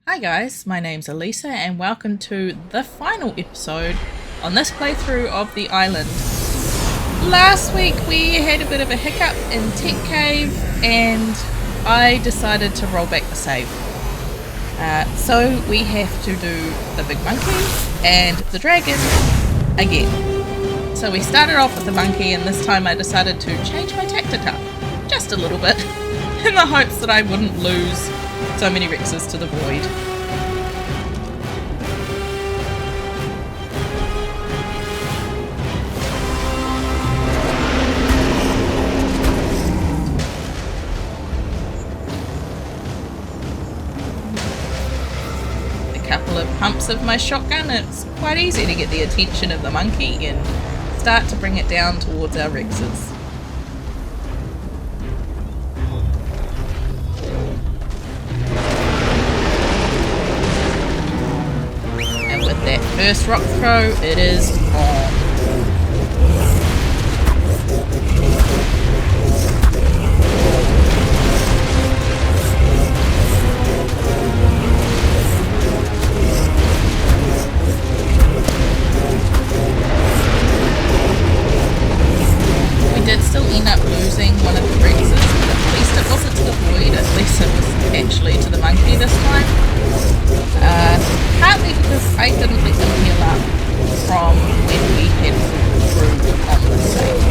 Hi guys, my name's Elisa and welcome to the final episode on this playthrough of the island. Last week we had a bit of a hiccup in Tech Cave and I decided to roll back the save. So we have to do the big monkey and the dragon again. So we started off with the monkey and this time I decided to change my tactic up just a little bit in the hopes that I wouldn't lose so many Rexes to the void. A couple of pumps of my shotgun, it's quite easy to get the attention of the monkey and start to bring it down towards our Rexes. That first rock throw, it is on. We did still end up losing one of the Rexes, but at least it wasn't to the void, at least it was actually to the monkey this time. Partly because I didn't let them heal up from when we had through on the stage.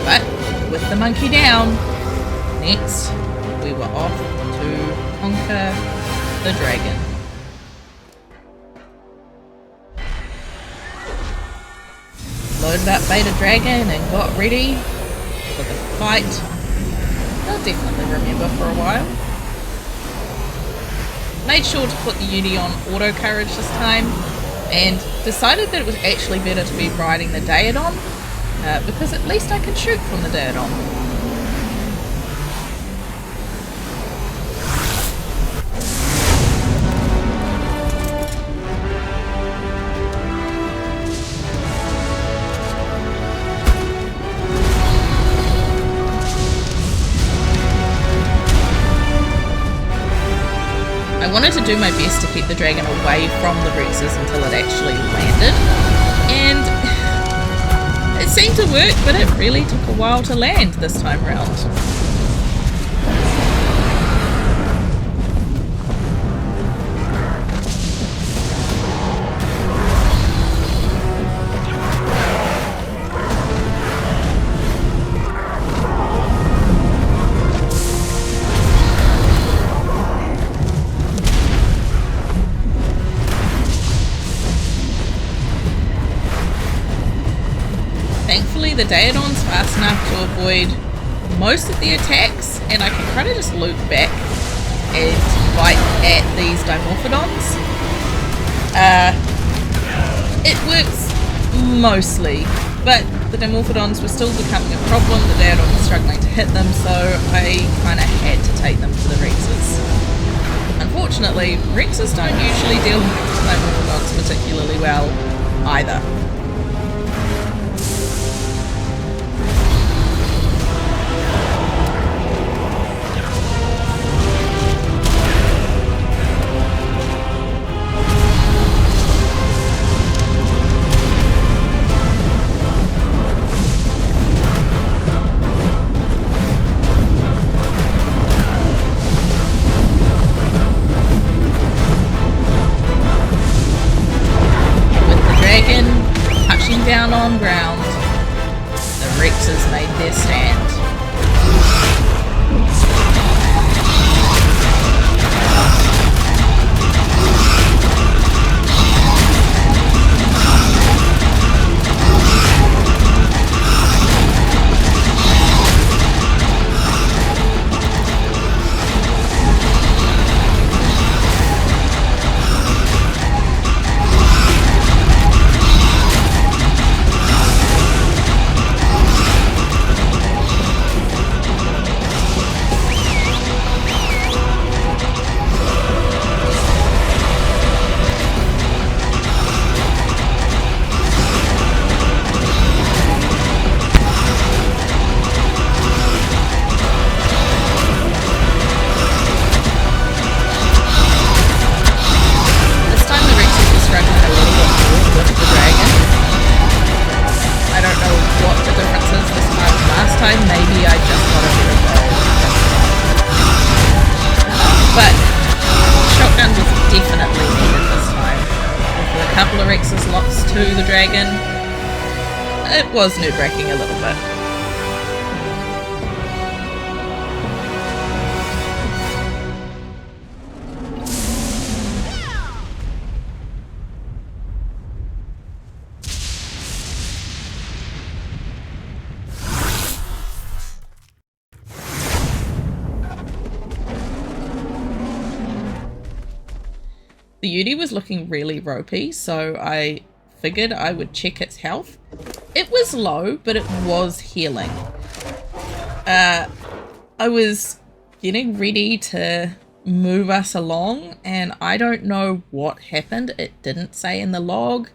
But with the monkey down, next we were off to conquer the dragon. Loaded up Beta Dragon and got ready for the fight. I'll definitely remember for a while. Made sure to put the Uni on auto courage this time and decided that it was actually better to be riding the Daedon because at least I could shoot from the Daedon. I wanted to do my best to keep the dragon away from the Rexes until it actually landed, and it seemed to work, but it really took a while to land this time round. Thankfully the Daedon's fast enough to avoid most of the attacks and I can kind of just loop back and bite at these Dimorphodons. It works mostly, but the Dimorphodons were still becoming a problem, the Daedon was struggling to hit them, so I kind of had to take them to the Rexes. Unfortunately, Rexes don't usually deal with Dimorphodons particularly well either. to the dragon. It was nerve-wracking a little bit. The Yeti was looking really ropey, so I figured I would check its health. It was low, but it was healing. I was getting ready to move us along, and I don't know what happened. It didn't say in the log.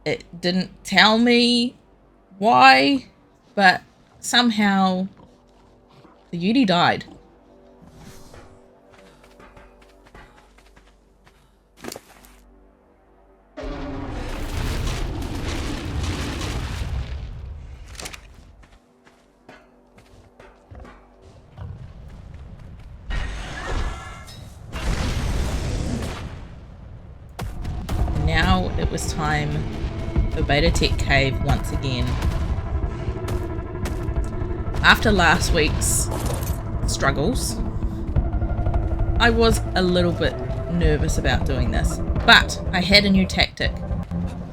It didn't tell me why, but somehow the Yeti died. Now it was time for Beta Tech Cave once again. After last week's struggles, I was a little bit nervous about doing this, but I had a new tactic.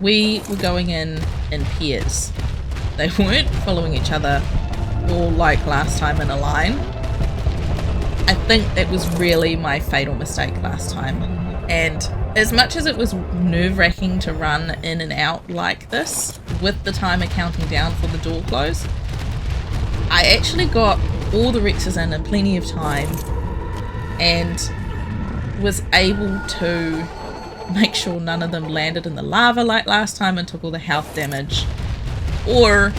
We were going in pairs. They weren't following each other all like last time in a line. I think that was really my fatal mistake last time, and as much as it was nerve-wracking to run in and out like this, with the timer counting down for the door close, I actually got all the Rexes in plenty of time and was able to make sure none of them landed in the lava like last time and took all the health damage, or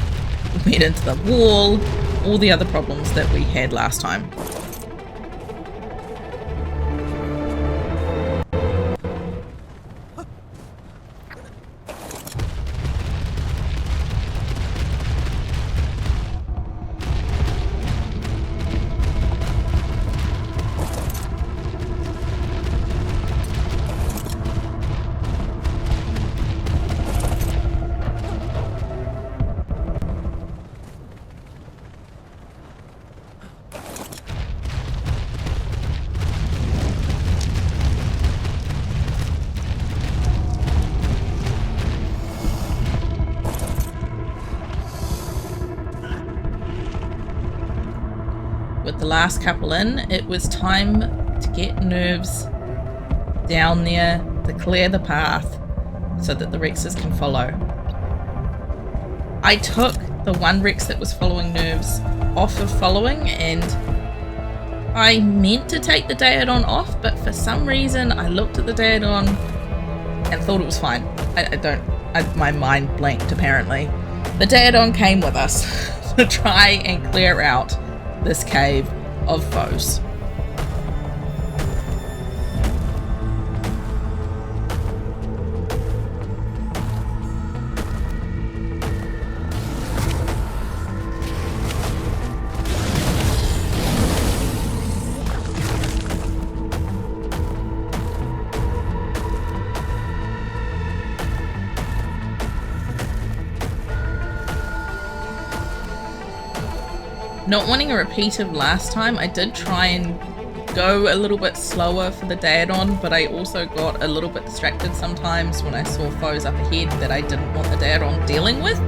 went into the wall, all the other problems that we had last time. With the last couple in, it was time to get nerves down there to clear the path so that the Rexes can follow. I took the one Rex that was following nerves off of following, and I meant to take the Daedon off, but for some reason I looked at the Daedon and thought it was fine. My mind blanked apparently. The Daedon came with us to try and clear out this cave of foes. Not wanting a repeat of last time, I did try and go a little bit slower for the Daedon, but I also got a little bit distracted sometimes when I saw foes up ahead that I didn't want the Daedon dealing with.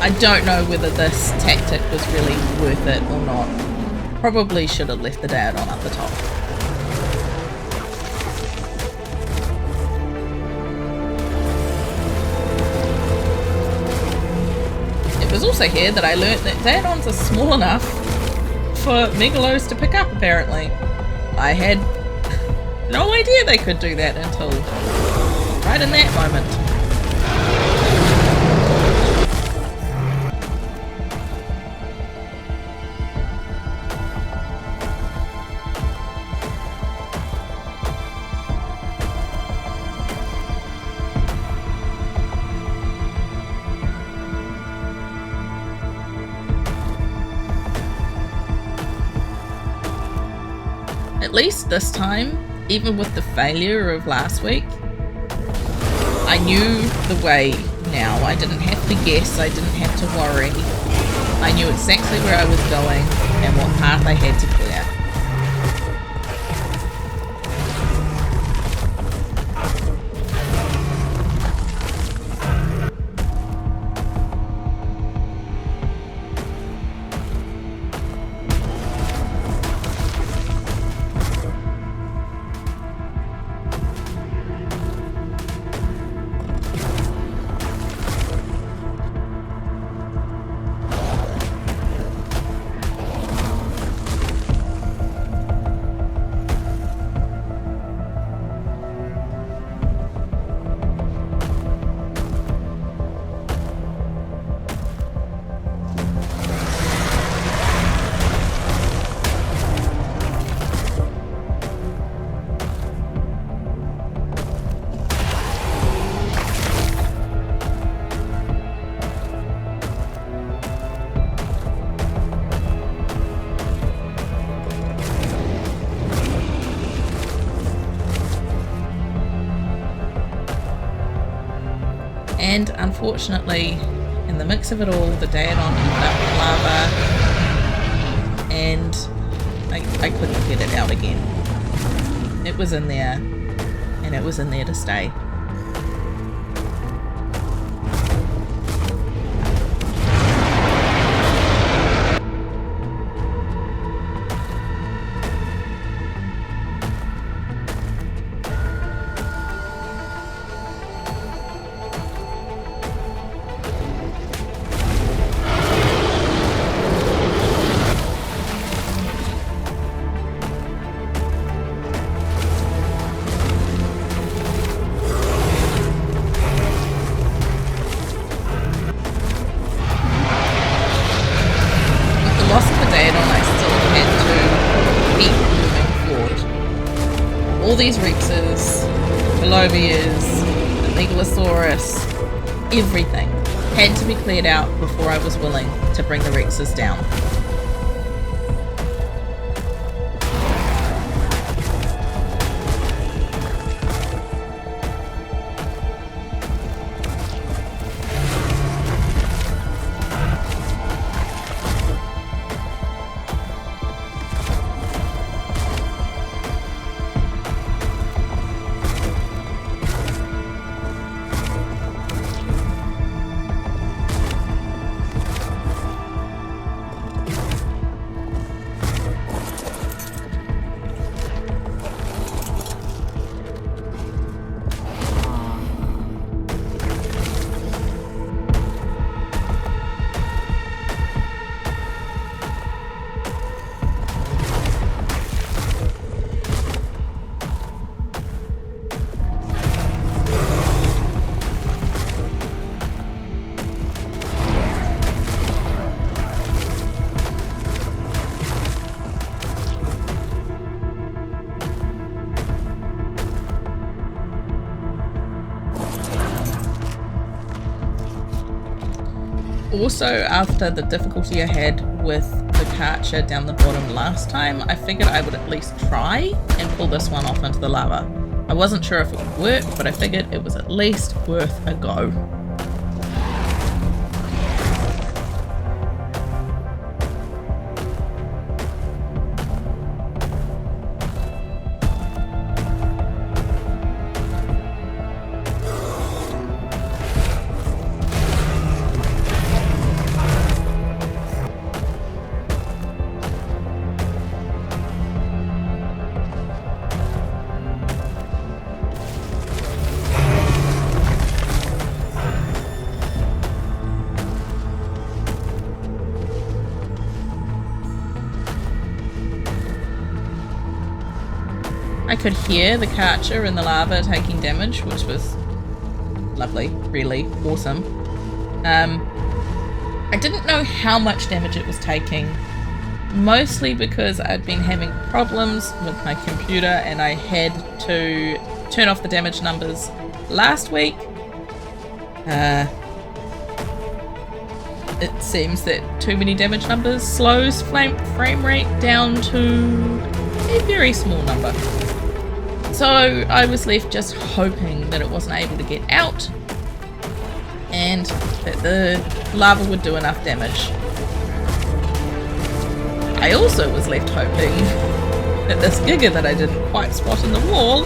I don't know whether this tactic was really worth it or not. Probably should have left the Daedon up the top. It was also here that I learnt that Daedons are small enough for Megalos to pick up, apparently. I had no idea they could do that until right in that moment. At least this time, even with the failure of last week, I knew the way now. I didn't have to guess. I didn't have to worry. I knew exactly where I was going and what path I had to clear. And unfortunately, in the mix of it all, the Daedon ended up with lava, and I couldn't get it out again. It was in there, and it was in there to stay. All these Rexes, Colovias, the Megalosaurus, everything had to be cleared out before I was willing to bring the Rexes down. Also, after the difficulty I had with the Karcher down the bottom last time, I figured I would at least try and pull this one off into the lava. I wasn't sure if it would work, but I figured it was at least worth a go. I could hear the Karcher in the lava taking damage, which was lovely, really awesome. I didn't know how much damage it was taking, mostly because I'd been having problems with my computer and I had to turn off the damage numbers last week. It seems that too many damage numbers slows frame rate down to a very small number. So I was left just hoping that it wasn't able to get out and that the lava would do enough damage. I also was left hoping that this Giga that I didn't quite spot in the wall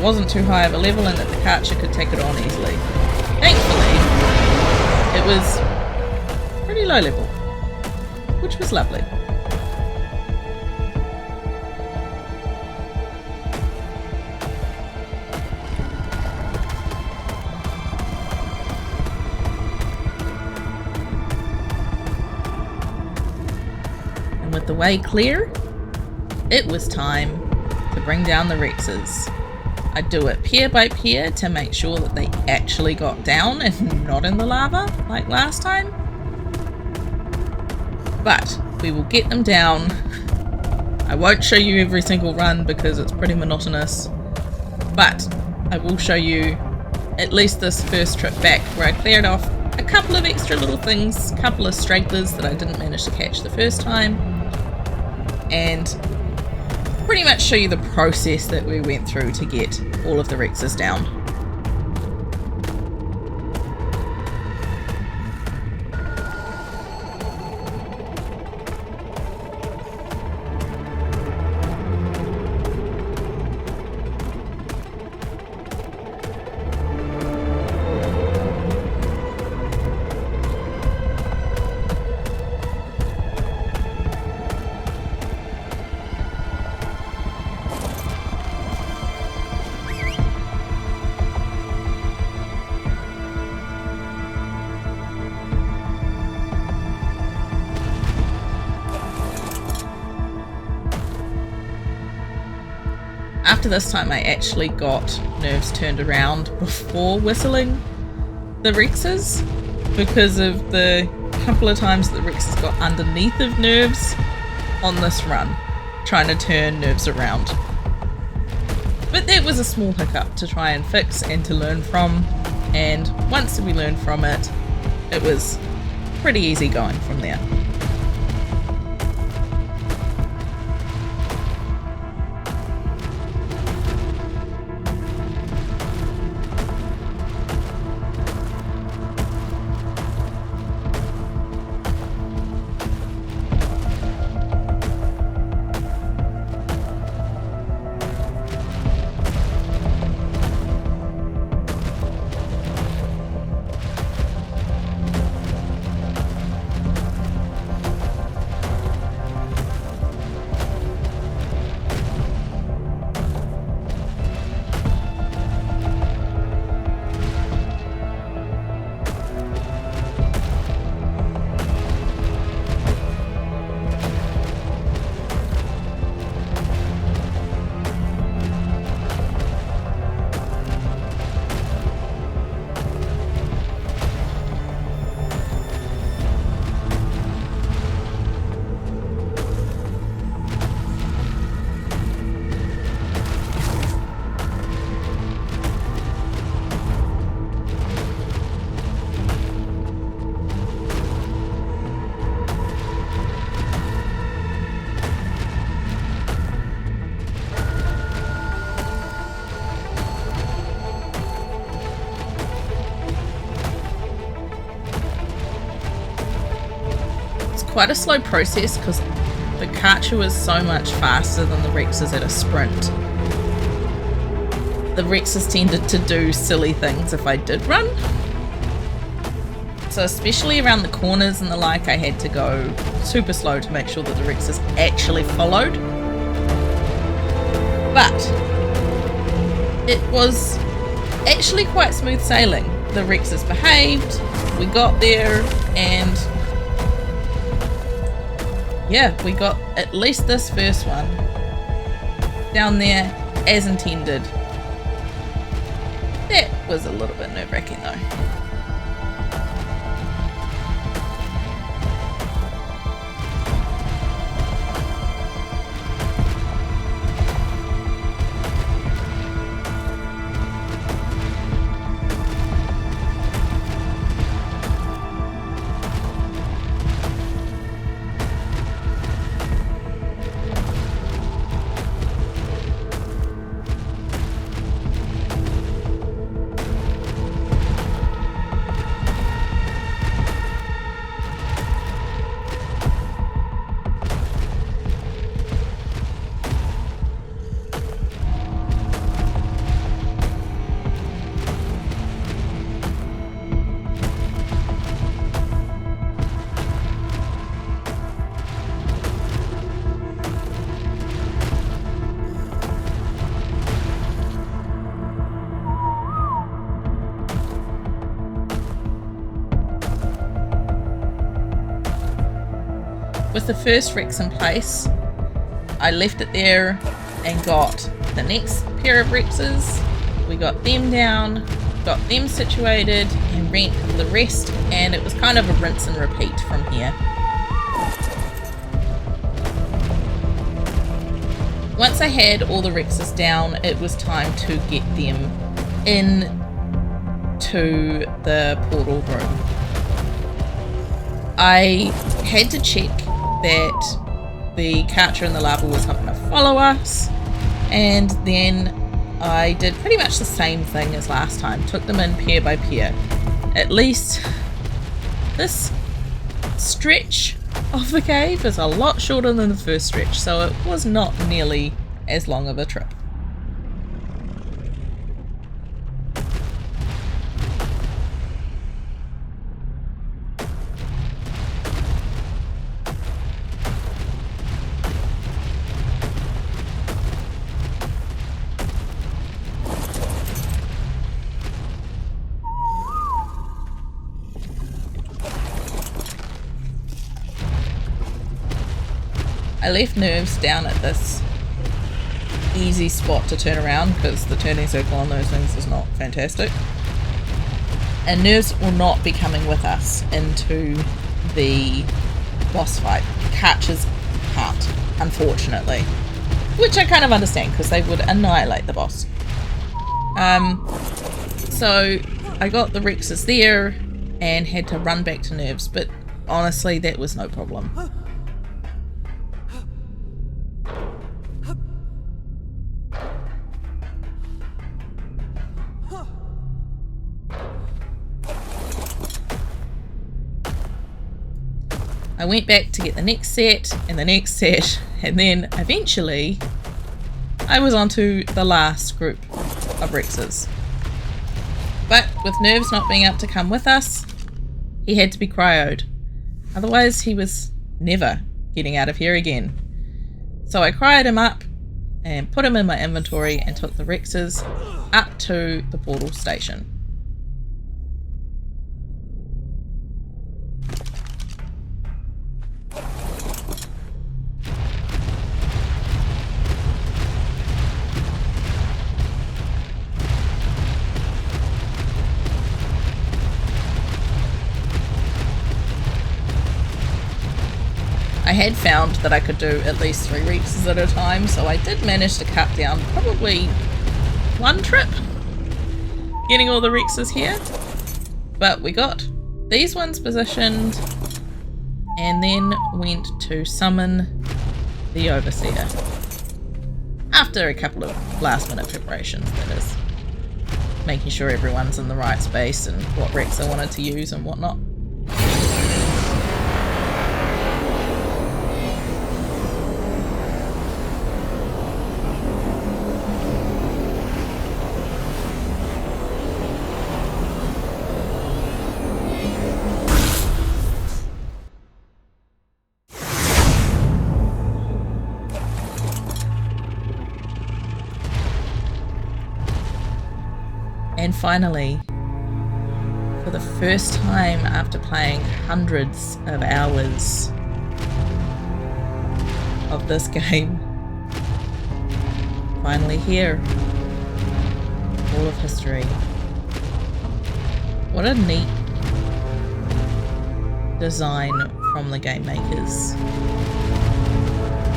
wasn't too high of a level and that the Karcher could take it on easily. Thankfully, it was pretty low level, which was lovely. And with the way clear, it was time to bring down the Rexes. I'd do it pair by pair to make sure that they actually got down and not in the lava like last time. But we will get them down. I won't show you every single run because it's pretty monotonous, but I will show you at least this first trip back where I cleared off a couple of extra little things, a couple of stragglers that I didn't manage to catch the first time, and pretty much show you the process that we went through to get all of the Rexes down. After this time I actually got nerves turned around before whistling the Rexes because of the couple of times that Rexes got underneath of nerves on this run trying to turn nerves around. But that was a small hiccup to try and fix and to learn from, and once we learned from it, it was pretty easy going from there. Quite a slow process because the Karcher was so much faster than the Rexes at a sprint. The Rexes tended to do silly things if I did run. So especially around the corners and the like, I had to go super slow to make sure that the Rexes actually followed. But it was actually quite smooth sailing. The Rexes behaved, we got there, and yeah, we got at least this first one down there as intended. That was a little bit nerve-wracking though. with the first Rex in place, I left it there and got the next pair of Rexes. We got them down, got them situated, and went for the rest, and it was kind of a rinse and repeat from here. Once I had all the Rexes down, it was time to get them in to the portal room. I had to check that the Karcher and the Lava was not going to follow us, and then I did pretty much the same thing as last time. Took them in pair by pair. At least this stretch of the cave is a lot shorter than the first stretch, so it was not nearly as long of a trip. I left Nerves down at this easy spot to turn around because the turning circle on those things is not fantastic. And Nerves will not be coming with us into the boss fight. Karchers can't, unfortunately. Which I kind of understand because they would annihilate the boss. So I got the Rexes there and had to run back to Nerves, but honestly that was no problem. I went back to get the next set and the next set, and then eventually I was onto the last group of Rexes. But with Nerves not being able to come with us, he had to be cryoed. Otherwise he was never getting out of here again. So I cryoed him up and put him in my inventory and took the Rexes up to the portal station. I had found that I could do at least 3 Rexes at a time, so I did manage to cut down probably 1 trip getting all the Rexes here. But we got these ones positioned and then went to summon the Overseer. After a couple of last minute preparations, that is. Making sure everyone's in the right space and what Rex I wanted to use and whatnot. And finally, for the first time after playing hundreds of hours of this game, finally here, all of history. What a neat design from the game makers.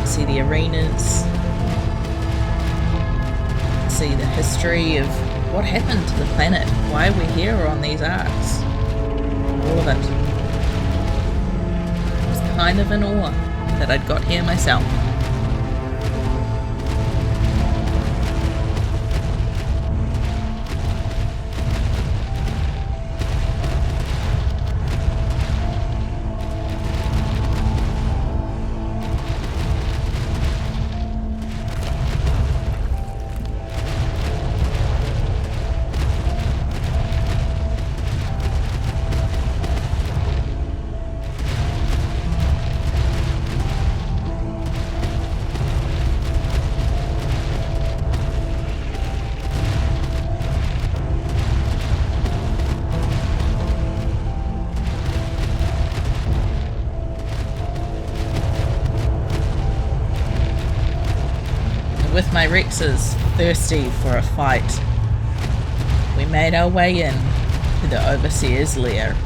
See the arenas, see the history of what happened to the planet, why we're here on these arcs, all of it. I was kind of in awe that I'd got here myself. with my Rexes, thirsty for a fight. We made our way in to the Overseer's lair.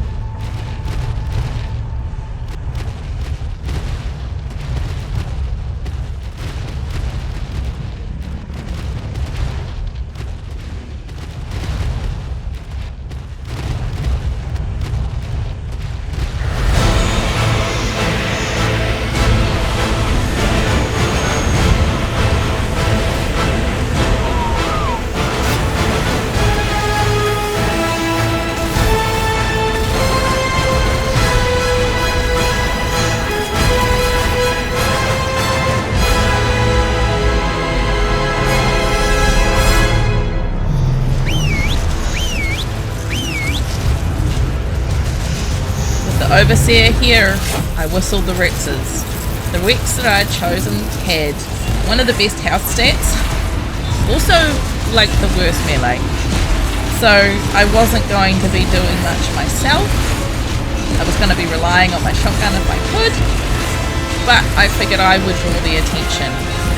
Overseer here, I whistled the Rexes. The Rex that I had chosen had one of the best health stats, also like the worst melee. So I wasn't going to be doing much myself. I was going to be relying on my shotgun if I could, but I figured I would draw the attention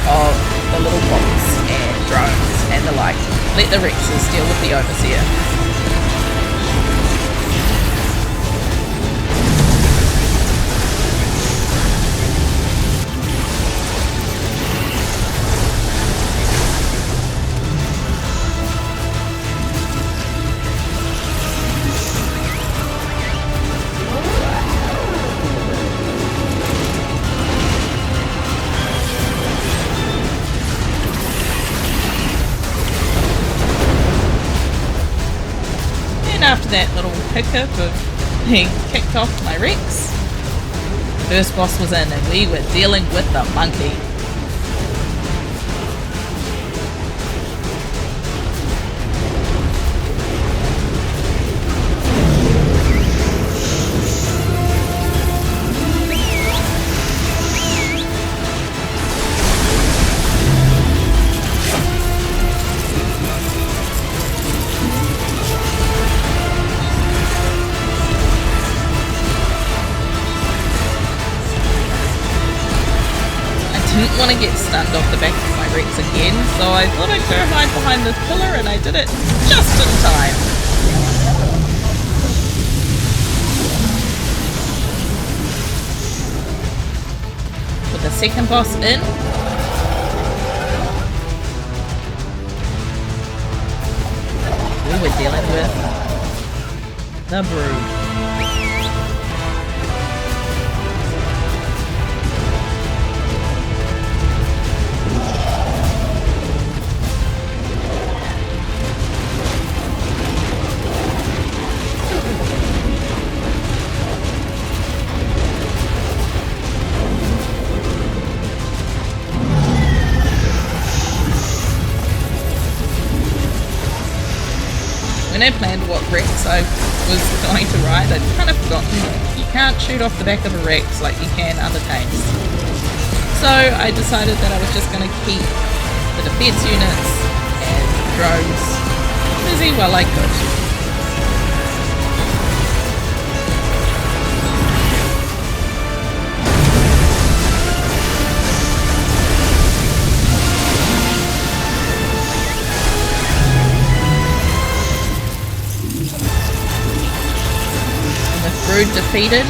of the little bots and drones and the like. Let the Rexes deal with the Overseer. After that little hiccup of being kicked off my Rex, the first boss was in and we were dealing with the monkey. I didn't want to get stunned off the back of my Rex again, so I thought I'd go hide behind this pillar, and I did it just in time. With the second boss in, we were dealing with the Brood. When I planned what Rex I was going to ride, I'd kind of forgotten that you can't shoot off the back of a Rex like you can other tanks. So I decided that I was just going to keep the defense units and drones busy while I could. Brood defeated,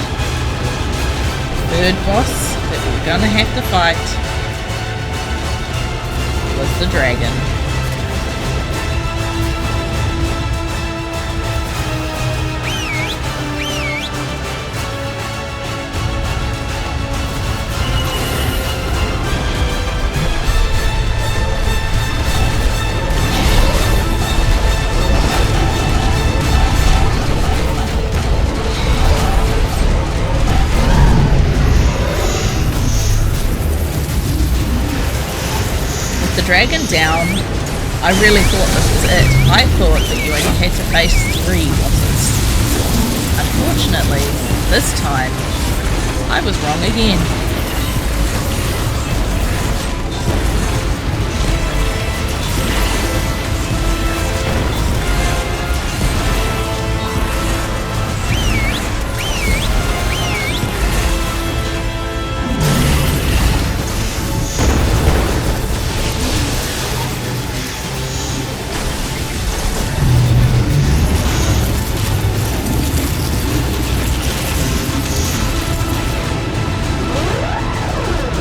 third boss that we were gonna have to fight was the dragon. Dragon down, I really thought this was it. I thought that you only had to face 3 bosses. Unfortunately, this time, I was wrong again.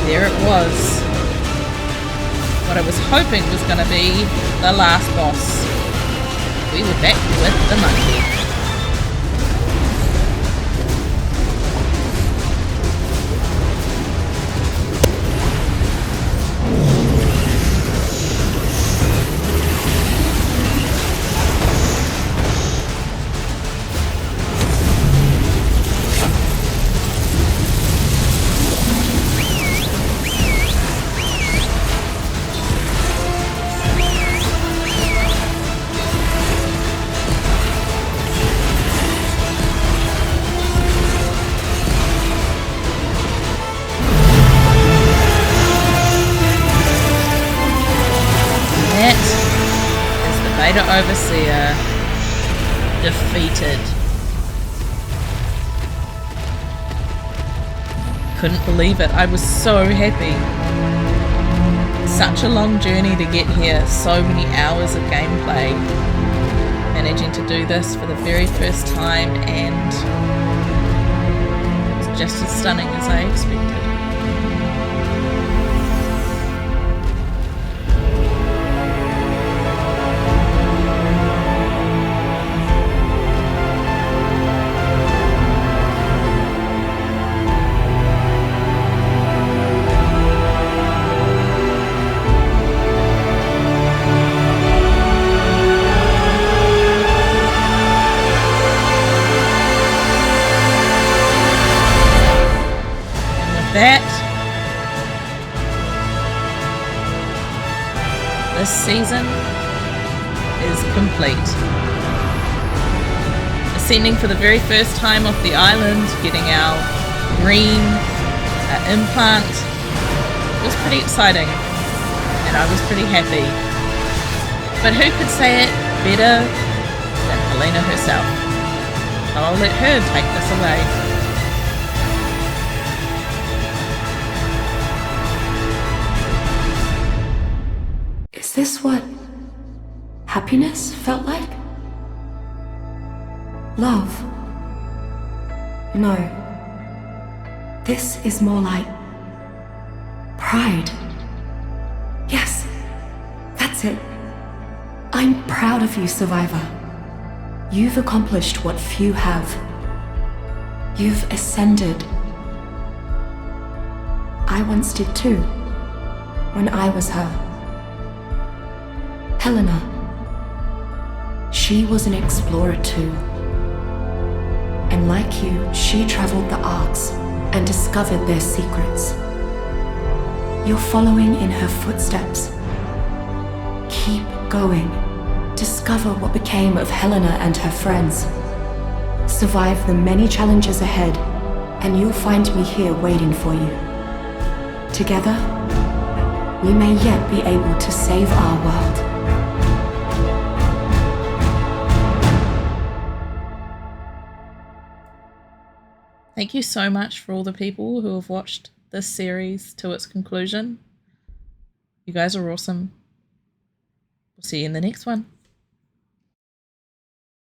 There it was. What I was hoping was going to be the last boss. We were back with the monkey. Beta Overseer defeated. Couldn't believe it. I was so happy. Such a long journey to get here. So many hours of gameplay. Managing to do this for the very first time, and it was just as stunning as I expected. That this season is complete. Ascending for the very first time off the island, getting our green implant was pretty exciting, and I was pretty happy. But who could say it better than Helena herself? So I'll let her take this away. Is this what happiness felt like? Love? No. This is more like pride. Yes, that's it. I'm proud of you, Survivor. You've accomplished what few have. You've ascended. I once did too, when I was her. Helena. She was an explorer too. And like you, she traveled the arcs and discovered their secrets. You're following in her footsteps. Keep going. Discover what became of Helena and her friends. Survive the many challenges ahead, and you'll find me here waiting for you. Together, we may yet be able to save our world. Thank you so much for all the people who have watched this series to its conclusion. You guys are awesome. We'll see you in the next one.